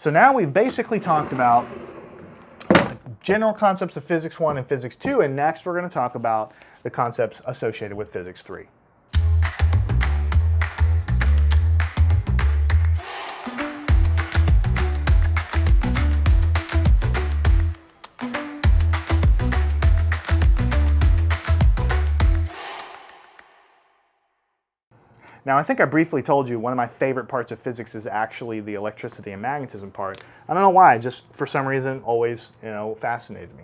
So now we've basically talked about general concepts of Physics 1 and Physics 2, and next we're going to talk about the concepts associated with Physics 3. Now, I think I briefly told you one of my favorite parts of physics is actually the electricity and magnetism part. I don't know why, just for some reason always, fascinated me.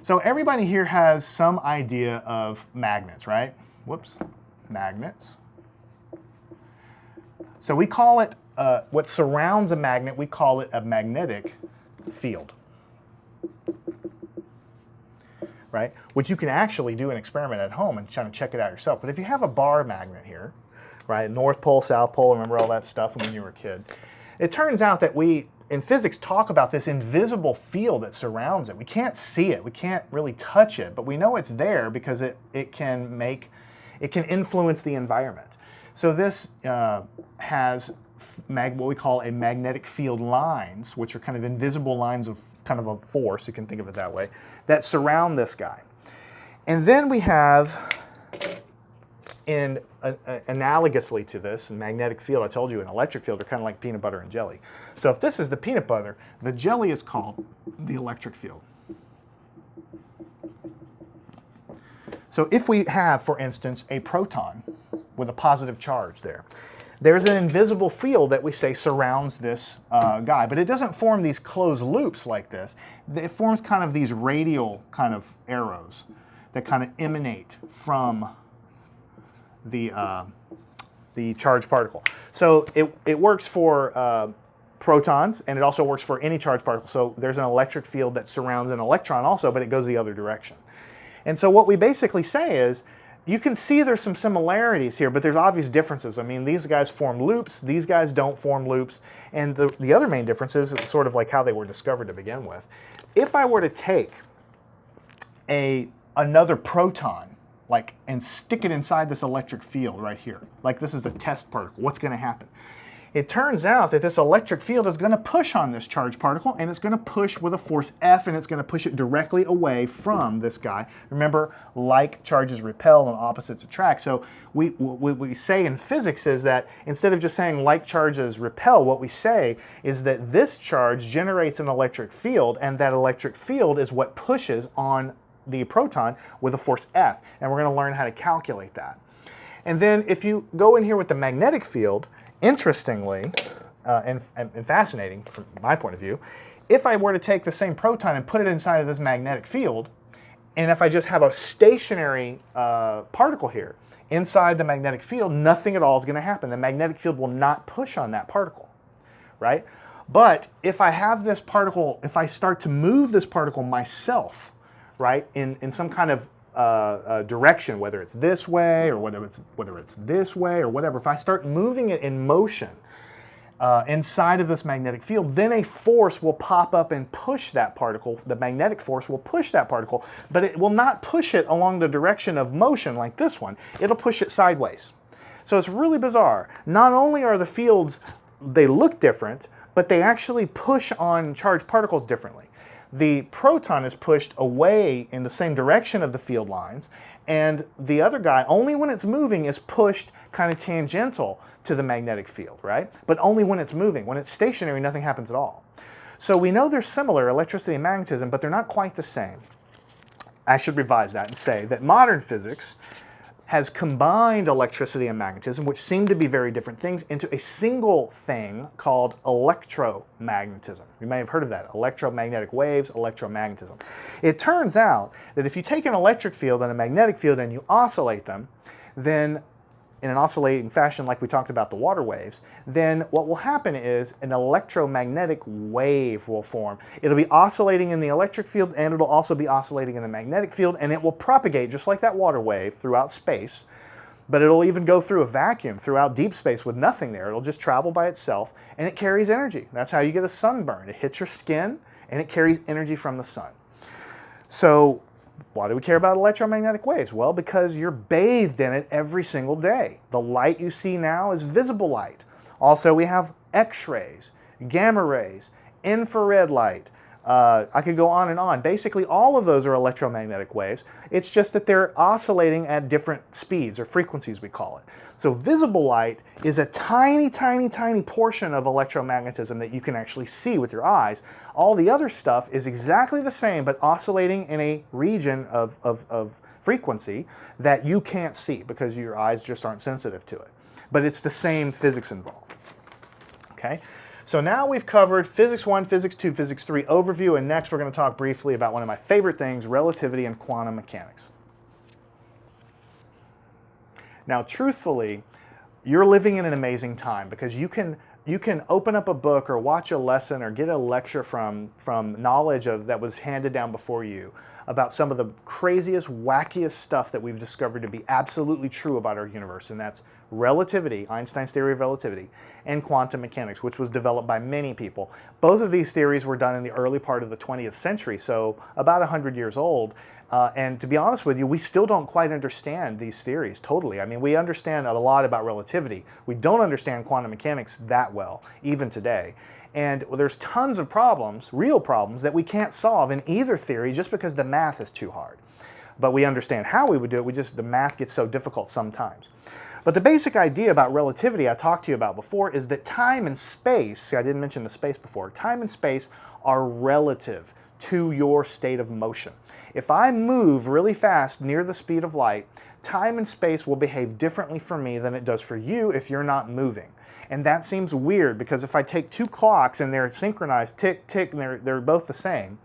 So everybody here has some idea of magnets, right? Whoops, magnets. So we call it, what surrounds a magnet, we call it a magnetic field. Right? Which you can actually do an experiment at home and try to check it out yourself. But if you have a bar magnet here, right, North Pole, South Pole, remember all that stuff when you were a kid? It turns out that we, in physics, talk about this invisible field that surrounds it. We can't see it, we can't really touch it, but we know it's there because it can influence the environment. So this has what we call a magnetic field lines, which are kind of invisible lines of kind of a force, you can think of it that way, that surround this guy. And then we have, analogously to this, a magnetic field, I told you an electric field are kind of like peanut butter and jelly. So if this is the peanut butter, the jelly is called the electric field. So if we have, for instance, a proton with a positive charge there, there's an invisible field that we say surrounds this guy, but it doesn't form these closed loops like this. It forms kind of these radial kind of arrows that kind of emanate from the charged particle. So it works for protons, and it also works for any charged particle. So there's an electric field that surrounds an electron also, but it goes the other direction. And so what we basically say is, you can see there's some similarities here, but there's obvious differences. I mean, these guys form loops, these guys don't form loops, and the other main difference is sort of like how they were discovered to begin with. If I were to take another proton, and stick it inside this electric field right here, like this is a test particle, what's going to happen? It turns out that this electric field is going to push on this charged particle, and it's going to push with a force F, and it's going to push it directly away from this guy. Remember, like charges repel and opposites attract. So what we say in physics is that instead of just saying like charges repel, what we say is that this charge generates an electric field, and that electric field is what pushes on the proton with a force F. And we're going to learn how to calculate that. And then if you go in here with the magnetic field, interestingly, and fascinating from my point of view, if I were to take the same proton and put it inside of this magnetic field, and if I just have a stationary particle here inside the magnetic field, nothing at all is going to happen. The magnetic field will not push on that particle, right? But if I have this particle, if I start to move this particle myself, right, in some kind of direction, whether it's this way or whether it's this way or whatever, if I start moving it in motion inside of this magnetic field, then a force will pop up and push that particle. The magnetic force will push that particle, but it will not push it along the direction of motion like this one. It'll push it sideways. So it's really bizarre. Not only are the fields, they look different, but they actually push on charged particles differently. The proton is pushed away in the same direction of the field lines, and the other guy, only when it's moving, is pushed kind of tangential to the magnetic field, right? But only when it's moving. When it's stationary, nothing happens at all. So we know they're similar, electricity and magnetism, but they're not quite the same. I should revise that and say that modern physics has combined electricity and magnetism, which seem to be very different things, into a single thing called electromagnetism. You may have heard of that, electromagnetic waves, electromagnetism. It turns out that if you take an electric field and a magnetic field and you oscillate them, then in an oscillating fashion like we talked about the water waves, then what will happen is an electromagnetic wave will form. It'll be oscillating in the electric field, and it'll also be oscillating in the magnetic field, and it will propagate just like that water wave throughout space, but it'll even go through a vacuum throughout deep space with nothing there. It'll just travel by itself, and it carries energy. That's how you get a sunburn. It hits your skin, and it carries energy from the sun. So why do we care about electromagnetic waves? Well, because you're bathed in it every single day. The light you see now is visible light. Also, we have X-rays, gamma rays, infrared light. I could go on and on. Basically, all of those are electromagnetic waves. It's just that they're oscillating at different speeds or frequencies, we call it. So visible light is a tiny, tiny, tiny portion of electromagnetism that you can actually see with your eyes. All the other stuff is exactly the same, but oscillating in a region of frequency that you can't see because your eyes just aren't sensitive to it. But it's the same physics involved. Okay? So now we've covered Physics 1, Physics 2, Physics 3 overview, and next we're going to talk briefly about one of my favorite things, relativity and quantum mechanics. Now, truthfully, you're living in an amazing time because you can open up a book or watch a lesson or get a lecture from knowledge that was handed down before you about some of the craziest, wackiest stuff that we've discovered to be absolutely true about our universe, and that's relativity, Einstein's theory of relativity, and quantum mechanics, which was developed by many people. Both of these theories were done in the early part of the 20th century, so about 100 years old. And to be honest with you, we still don't quite understand these theories totally. I mean, we understand a lot about relativity. We don't understand quantum mechanics that well, even today. And there's tons of problems, real problems, that we can't solve in either theory just because the math is too hard. But we understand how we would do it, the math gets so difficult sometimes. But the basic idea about relativity I talked to you about before is that time and space, see, I didn't mention the space before, time and space are relative to your state of motion. If I move really fast near the speed of light, time and space will behave differently for me than it does for you if you're not moving. And that seems weird because if I take two clocks and they're synchronized, tick, tick, and they're both the same,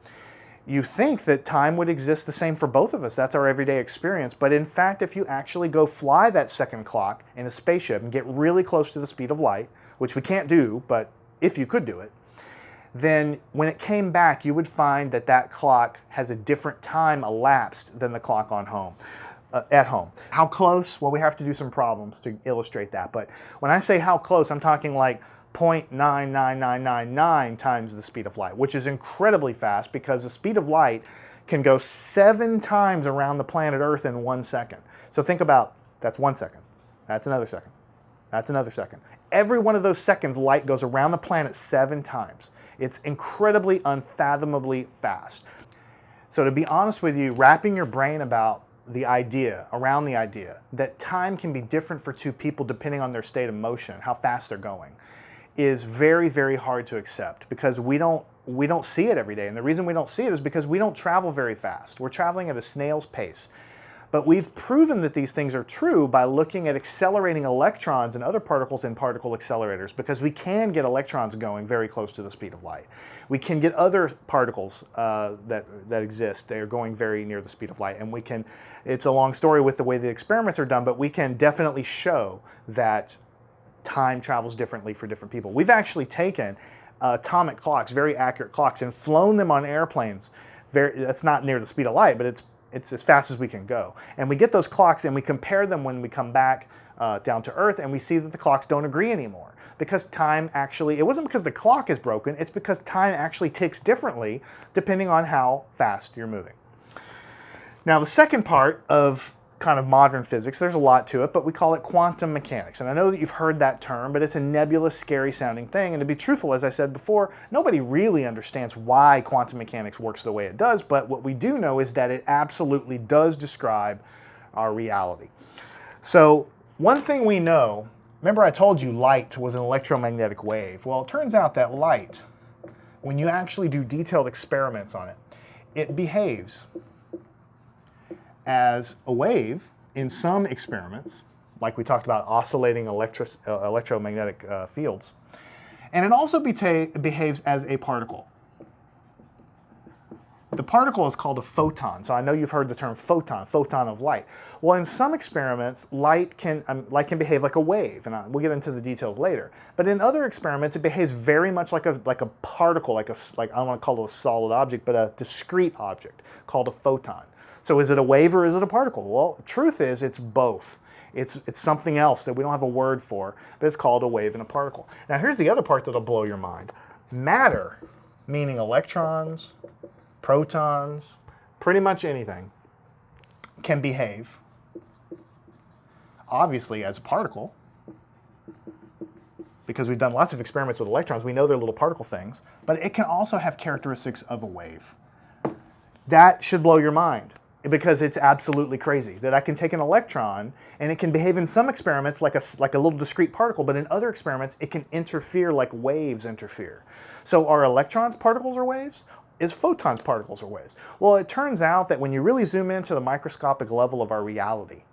you think that time would exist the same for both of us. That's our everyday experience. But in fact, if you actually go fly that second clock in a spaceship and get really close to the speed of light, which we can't do, but if you could do it, then when it came back, you would find that that clock has a different time elapsed than the clock on home. At home. How close? Well, we have to do some problems to illustrate that. But when I say how close, I'm talking like 0.99999 times the speed of light, which is incredibly fast because the speed of light can go 7 times around the planet Earth in 1 second. So think about, that's 1 second. That's another second. That's another second. Every one of those seconds, light goes around the planet 7 times. It's incredibly, unfathomably fast. So to be honest with you, wrapping your brain around the idea that time can be different for two people depending on their state of motion, how fast they're going, is very, very hard to accept because we don't see it every day. And the reason we don't see it is because we don't travel very fast. We're traveling at a snail's pace. But we've proven that these things are true by looking at accelerating electrons and other particles in particle accelerators because we can get electrons going very close to the speed of light. We can get other particles that exist. They're going very near the speed of light. And it's a long story with the way the experiments are done, but we can definitely show that time travels differently for different people. We've actually taken atomic clocks, very accurate clocks, and flown them on airplanes. That's not near the speed of light, but it's as fast as we can go. And we get those clocks and we compare them when we come back down to Earth, and we see that the clocks don't agree anymore. Because time actually, it wasn't because the clock is broken, it's because time actually ticks differently depending on how fast you're moving. Now the second part of kind of modern physics, there's a lot to it, but we call it quantum mechanics. And I know that you've heard that term, but it's a nebulous, scary sounding thing. And to be truthful, as I said before, nobody really understands why quantum mechanics works the way it does, but what we do know is that it absolutely does describe our reality. So one thing we know, remember I told you light was an electromagnetic wave. Well, it turns out that light, when you actually do detailed experiments on it, it behaves as a wave in some experiments, like we talked about oscillating electromagnetic fields. And it also behaves as a particle. The particle is called a photon. So I know you've heard the term photon of light. Well, in some experiments, light can behave like a wave, and we'll get into the details later. But in other experiments, it behaves very much like a particle, like I don't want to call it a solid object, but a discrete object called a photon. So is it a wave or is it a particle? Well, the truth is it's both. It's something else that we don't have a word for, but it's called a wave and a particle. Now here's the other part that'll blow your mind. Matter, meaning electrons, protons, pretty much anything, can behave, obviously, as a particle, because we've done lots of experiments with electrons. We know they're little particle things, but it can also have characteristics of a wave. That should blow your mind, because it's absolutely crazy that I can take an electron and it can behave in some experiments like a little discrete particle, but in other experiments it can interfere like waves interfere. So are electrons particles or waves? Is photons particles or waves? Well, it turns out that when you really zoom into the microscopic level of our reality,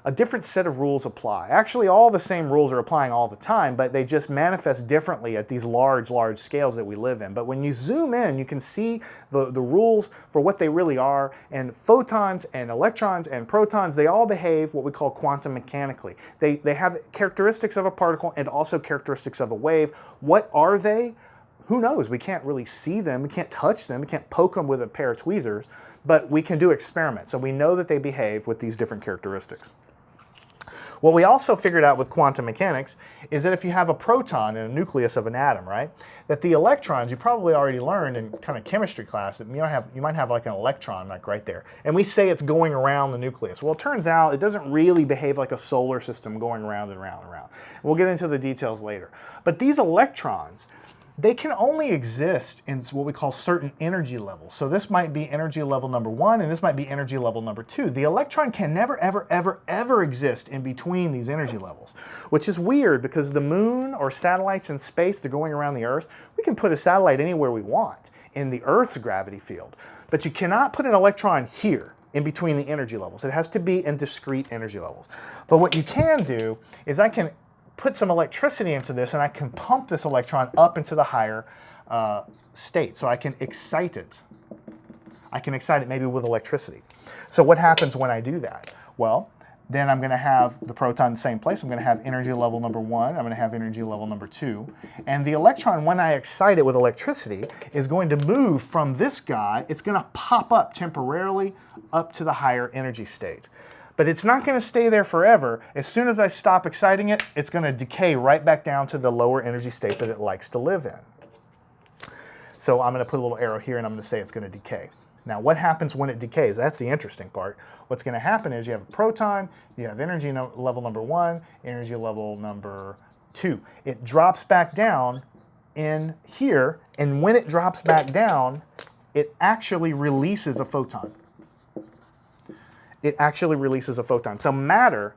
a different set of rules apply. Actually, all the same rules are applying all the time, but they just manifest differently at these large scales that we live in. But when you zoom in, you can see the rules for what they really are, and photons and electrons and protons, they all behave what we call quantum mechanically. They have characteristics of a particle and also characteristics of a wave. What are they? Who knows? We can't really see them, we can't touch them, we can't poke them with a pair of tweezers, but we can do experiments, so we know that they behave with these different characteristics. What we also figured out with quantum mechanics is that if you have a proton in a nucleus of an atom, right, that the electrons, you probably already learned in kind of chemistry class, that you might have like an electron like right there, and we say it's going around the nucleus. Well, it turns out it doesn't really behave like a solar system going around and around and around. We'll get into the details later. But these electrons, they can only exist in what we call certain energy levels. So this might be energy level number 1, and this might be energy level number 2. The electron can never, ever, ever, ever exist in between these energy levels, which is weird because the moon or satellites in space, they're going around the Earth. We can put a satellite anywhere we want in the Earth's gravity field, but you cannot put an electron here in between the energy levels. It has to be in discrete energy levels. But what you can do is I can put some electricity into this and I can pump this electron up into the higher state. So I can excite it. I can excite it maybe with electricity. So what happens when I do that? Well, then I'm going to have the proton in the same place. I'm going to have energy level number 1. I'm going to have energy level number 2. And the electron, when I excite it with electricity, is going to move from this guy. It's going to pop up temporarily up to the higher energy state. But it's not going to stay there forever. As soon as I stop exciting it, it's going to decay right back down to the lower energy state that it likes to live in. So I'm going to put a little arrow here and I'm going to say it's going to decay. Now what happens when it decays? That's the interesting part. What's going to happen is you have a proton, you have energy level number 1, energy level number 2. It drops back down in here, and when it drops back down, it actually releases a photon. It actually releases a photon. So matter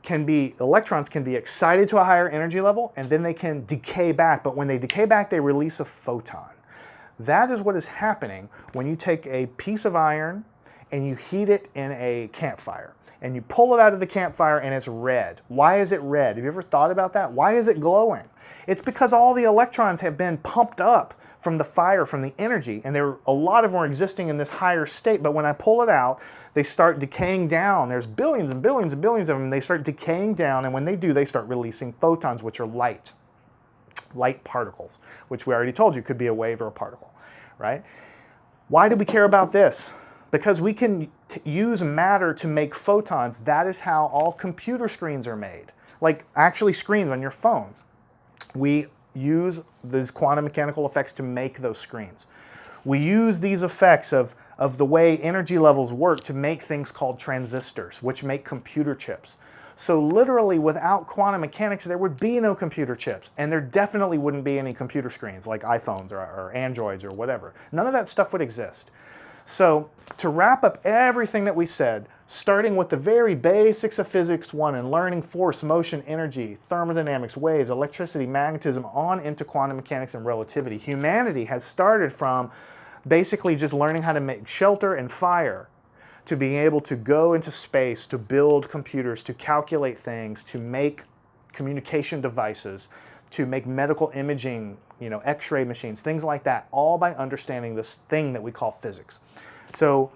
electrons can be excited to a higher energy level, and then they can decay back. But when they decay back, they release a photon. That is what is happening when you take a piece of iron and you heat it in a campfire. And you pull it out of the campfire and it's red. Why is it red? Have you ever thought about that? Why is it glowing? It's because all the electrons have been pumped up from the fire, from the energy, and a lot of them are existing in this higher state, but when I pull it out, they start decaying down. There's billions and billions and billions of them. They start decaying down, and when they do, they start releasing photons, which are light particles, which we already told you could be a wave or a particle, right? Why do we care about this? Because we can use matter to make photons. That is how all computer screens are made, like actually screens on your phone. We use these quantum mechanical effects to make those screens. We use these effects of the way energy levels work to make things called transistors, which make computer chips. So literally, without quantum mechanics, there would be no computer chips, and there definitely wouldn't be any computer screens like iPhones or Androids or whatever. None of that stuff would exist. So to wrap up everything that we said, starting with the very basics of physics 1 and learning force, motion, energy, thermodynamics, waves, electricity, magnetism, on into quantum mechanics and relativity, humanity has started from basically just learning how to make shelter and fire, to being able to go into space, to build computers, to calculate things, to make communication devices, to make medical imaging, X-ray machines, things like that, all by understanding this thing that we call physics. So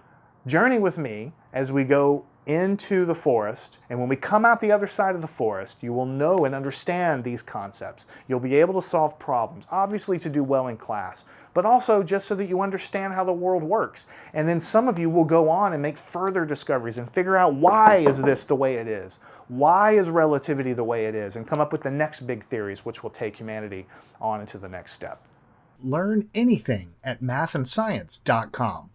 journey with me as we go into the forest, and when we come out the other side of the forest, you will know and understand these concepts. You'll be able to solve problems, obviously to do well in class, but also just so that you understand how the world works. And then some of you will go on and make further discoveries and figure out, why is this the way it is? Why is relativity the way it is? And come up with the next big theories, which will take humanity on into the next step. Learn anything at mathandscience.com.